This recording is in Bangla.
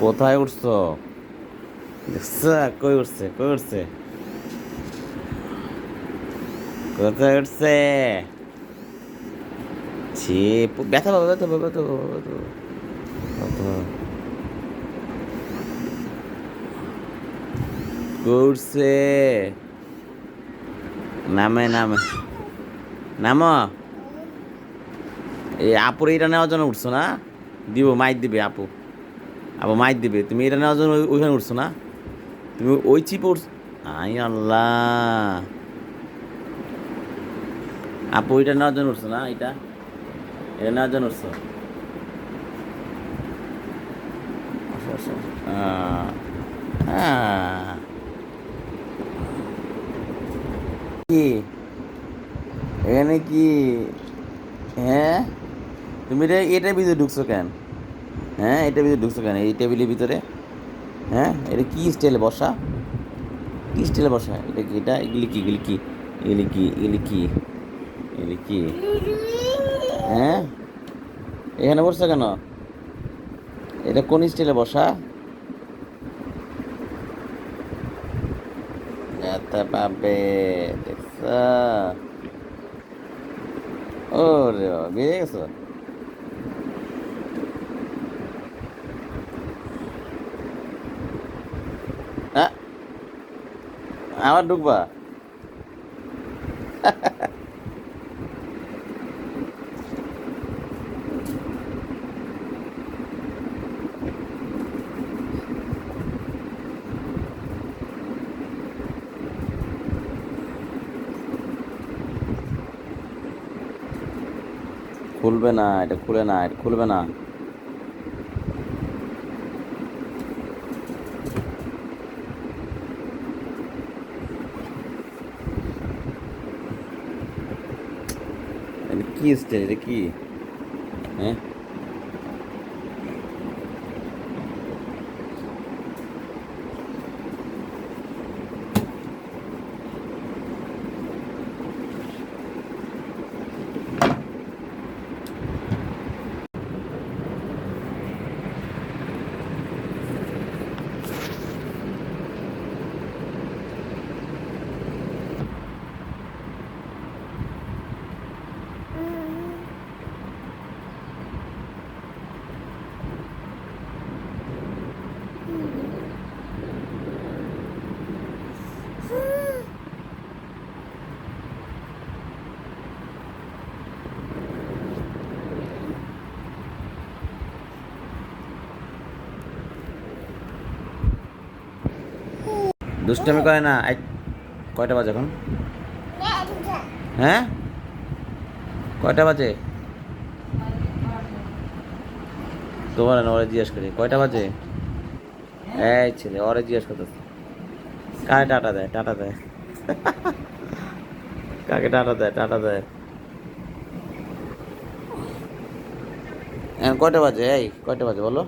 কোথায় উঠছো? দেখছো? কই উঠছে, কই উঠছে, কোথায় উঠছে? ছি, ব্যথা পাবে, ব্যথা পাবে, ব্যথা পাবে, ব্যথা পাবে, ব্যথা পাবে। কই উঠছে? নামে, নামে, নামো। এই আপুর এটা নেওয়ার জন্য উঠছো না? দিব, মাইর দিবে আপু। আপু মাইর দিবে, তুমি এটা নেওয়ার জন্য ওইখানে উঠছো না? তুমি ওই চিপে উঠছো। আই আল্লাহ, আপু এটা নেওয়ার জন্য উঠছো না? এটা নেওয়ার জন্য উঠছো। আসো, আসো, আসো। আহ, কি এখানে কি? হ্যাঁ, তুমি এটার ভিতরে ঢুকছো কেন? হ্যাঁ, এটার ভিতরে ঢুকছো কেন এই টেবিলের ভিতরে? হ্যাঁ, এটা কি স্টাইলে বসা? কি স্টাইলে বসা? এটা কি? এটা এগুলি কি, এগুলি কি, এগুলি কি, এগুলি কি, এগুলি কি? হ্যাঁ, এখানে বসছো কেন? এটা কোন স্টাইলে বসা? যেতে পাবে, দেখছো? ও রে বাবা, বেরিয়ে গেছো? হ্যাঁ, আবার ঢুকবা? খুলবে না, এটা খুলে না, এটা খুলবে না। এটা কি স্টাইল? এটা কি? হ্যাঁ, দুষ্টামি করে না। কয়টা বাজে এখন? হ্যাঁ, কয়টা বাজে? তোমার না, ওরা জিজ্ঞেস করি কয়টা বাজে। এই ছেলে, ওরে জিজ্ঞেস করতেছে। কারে টাটা দেয়, টাটা দেয়? কাকে টাটা দেয়, টাটা দেয়? এখন কয়টা বাজে? এই কয়টা বাজে বলো?